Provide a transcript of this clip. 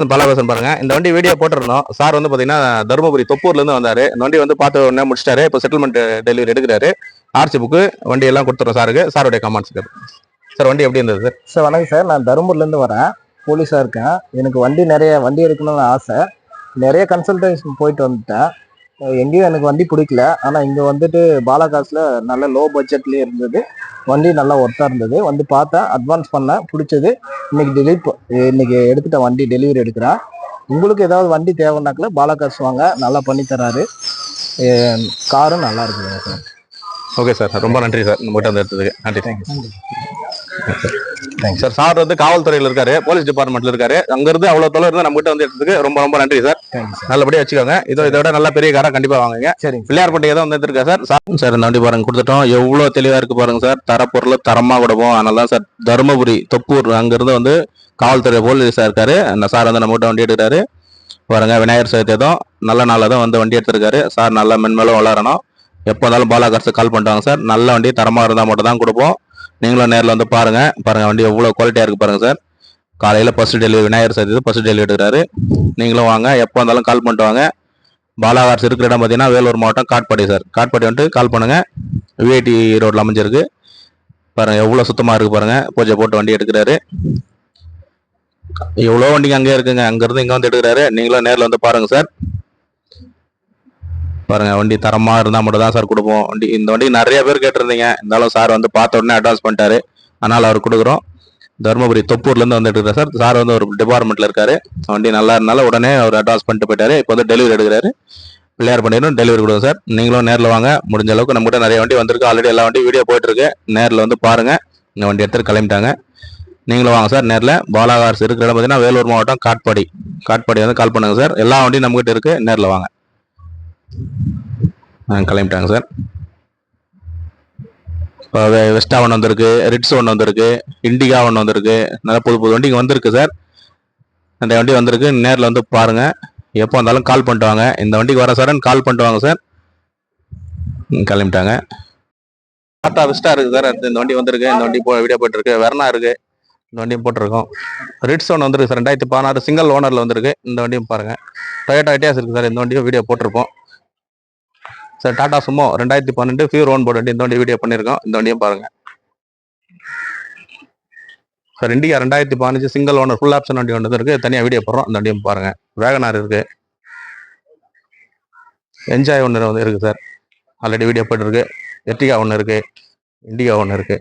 பலாபசன் பாருங்க. இந்த வண்டி வீடியோ போட்டிருந்தோம். சார் வந்து பாத்தீங்கன்னா தருமபுரி தொப்பூர்ல இருந்து வந்தாரு. இந்த வண்டி வந்து பார்த்து உடனே முடிச்சிட்டாரு. இப்போ செட்டில்மெண்ட் டெலிவரி எடுக்கிறாரு. ஆர்சி புக்கு வண்டி எல்லாம் கொடுத்துறோம் சாருக்கு. சாருடைய கமெண்ட்ஸ் சார். வண்டி எப்படி இருந்தது சார்? சார் வணக்கம் சார். நான் தருமபுரில இருந்து வரேன். போலீஸா இருக்கேன். எனக்கு நிறைய வண்டி எடுக்கணும்னு ஆசை. நிறைய கன்சல்டேஷன் போயிட்டு வந்துட்டேன். எங்கேயும் எனக்கு வண்டி பிடிக்கல. ஆனால் இங்கே வந்துட்டு பாலாகாஸில் நல்ல லோ பட்ஜெட்லேயே இருந்தது. வண்டி நல்லா ஒர்த்தாக இருந்தது. வந்து பார்த்தேன், அட்வான்ஸ் பண்ணேன், பிடிச்சது. இன்னைக்கு எடுத்துட்ட வண்டி டெலிவரி எடுக்கிறேன். உங்களுக்கு ஏதாவது வண்டி தேவைன்னாக்கில் பாலாகாஸ் வாங்க, நல்லா பண்ணி தராரு. காரும் நல்லா இருக்குதுங்க சார். ஓகே சார், ரொம்ப நன்றி சார். நம்மகிட்ட வந்து எடுத்ததுக்கு நன்றி. Thank you sir. சார் வந்து காவல்துறையில் இருக்காரு, போலீஸ் டிபார்ட்மெண்ட்ல இருக்காரு. அங்கிருந்து அவ்வளவு தொலை இருந்து நம்ம கிட்ட வந்து எடுத்ததுக்கு ரொம்ப ரொம்ப நன்றி சார். நல்லபடியா வச்சுக்கோங்க. இதோட நல்ல பெரிய காரா கண்டிப்பா வாங்குங்க. சரி, பிள்ளையார் பண்டிகை தான் வந்து எடுத்திருக்கா சார். சார் இந்த வண்டி பாருங்க கொடுத்துட்டோம். எவ்வளவு தெளிவா இருக்கு பாருங்க சார். தரப்பொருள் தரமா கொடுப்போம். அதனால தான் சார் தருமபுரி தொப்பூர் அங்கிருந்து வந்து காவல்துறை போலீஸா இருக்காரு. அந்த சார் வந்து நம்ம கிட்ட வண்டி எடுக்கிறாரு பாருங்க. விநாயகர் சதுர்த்தி தான் நல்ல நாளாக தான் வந்து வண்டி எடுத்திருக்காரு சார். நல்லா மென்மேலும் வளரணும். எப்போ இருந்தாலும் பாலாகாசு கால் பண்ணுறாங்க சார். நல்ல வண்டி தரமாக இருந்தால் மட்டும் தான் கொடுப்போம். நீங்களும் நேரில் வந்து பாருங்க வண்டி எவ்வளோ குவாலிட்டியாக இருக்கு பாருங்க சார். காலையில் first delivery Vinayagar Chaturthi first delivery எடுக்கிறாரு. நீங்களும் வாங்க, எப்போ இருந்தாலும் கால் பண்ணிட்டு வாங்க. பாலாகாசு இருக்கிற இடம் பார்த்தீங்கன்னா வேலூர் மாவட்டம் காட்பாடி சார். காட்பாடி வந்துட்டு கால் பண்ணுங்க. விஐடி ரோட்டில் அமைஞ்சிருக்கு பாருங்க. எவ்வளோ சுத்தமாக இருக்கு பாருங்க. பூஜை போட்டு வண்டி எடுக்கிறாரு. எவ்வளோ வண்டிங்க அங்கேயே இருக்குங்க. அங்கேருந்து இங்கே வந்து எடுக்கிறாரு. நீங்களும் நேரில் வந்து பாருங்க சார். பாருங்க வண்டி தரமா இருந்தா மட்டும் தான் சார் கொடுப்போம். இந்த வண்டி நிறைய பேர் கேட்டிருந்தீங்க. இருந்தாலும் சார் வந்து பார்த்த உடனே அட்வான்ஸ் பண்ணிட்டாரு. அதனால அவர் கொடுக்குறோம். தருமபுரி தொப்பூர்ல இருந்து வந்துட்டு இருக்காரு சார். சார் வந்து ஒரு டிபார்ட்மெண்ட்ல இருக்காரு. வண்டி நல்லா இருந்தாலும் உடனே அவர் அட்வான்ஸ் பண்ணிட்டு போயிட்டாரு. இப்போ வந்து டெலிவரி எடுக்கிறாரு. பிள்ளையார் பண்ணிடும் டெலிவரி கொடுங்க சார். நீங்களும் நேரில் வாங்க. முடிஞ்ச அளவுக்கு நம்ம கிட்ட நிறைய வண்டி வந்திருக்கு. ஆல்ரெடி எல்லா வண்டி வீடியோ போயிட்டு இருக்கு. நேரில் வந்து பாருங்க. இந்த வண்டி எடுத்துட்டு கிளம்பிட்டாங்க. நீங்களும் வாங்க சார் நேரில். பாலாகாசு இருக்கிற இடம் பார்த்தீங்கன்னா வேலூர் மாவட்டம் காட்பாடி. காட்பாடி வந்து கால் பண்ணுங்க சார். எல்லா வண்டியும் நம்ம கிட்ட இருக்கு. நேரில் வாங்க. கிளம்பிட்டாங்க சார். இப்போ வெஸ்டா ஒன்று வந்திருக்கு, ரிட்ஸ் ஒன்று வந்திருக்கு, இண்டிகா ஒன்று வந்திருக்கு. நல்லா புது புது வண்டி வந்திருக்கு சார். அந்த வண்டி வந்திருக்கு. நேரில் வந்து பாருங்க. எப்போ வந்தாலும் கால் பண்ணிட்டு வாங்க. இந்த வண்டிக்கு வர சார்ன்னு கால் பண்ணிட்டு வாங்க சார். கிளம்பிட்டாங்க. டாடா விஸ்டா இருக்கு சார். இந்த வண்டி வந்திருக்கு. இந்த வண்டி வீடியோ போயிட்டு இருக்கு. வெர்னா இருக்கு. இந்த வண்டியும் போட்டிருக்கோம். ரிட்ஸ் ஒன்று வந்திருக்கு சார். 2016 சிங்கிள் ஓனர்ல வந்திருக்கு. இந்த வண்டியும் பாருங்க. டொயோட்டா ஐடியாஸ் இருக்கு சார். இந்த வண்டியும் வீடியோ போட்டிருப்போம் sir. Tata Sumo 2012 pure own board வண்டி. இந்த வண்டி வீடியோ பண்ணியிருக்கோம். இந்த வண்டியும் பாருங்க sir. Indica 2015 single owner full option வண்டி ஒன்று இருக்கு. தனியாக வீடியோ போடுறோம். இந்த வண்டியும் பாருங்க. வேகனார் இருக்கு. என்ஜாய் ஒன்று வந்து இருக்கு சார். ஆல்ரெடி வீடியோ போயிட்டு இருக்கு. எர்டிகா ஒன்று இருக்கு. இண்டிகா ஒன்று இருக்கு.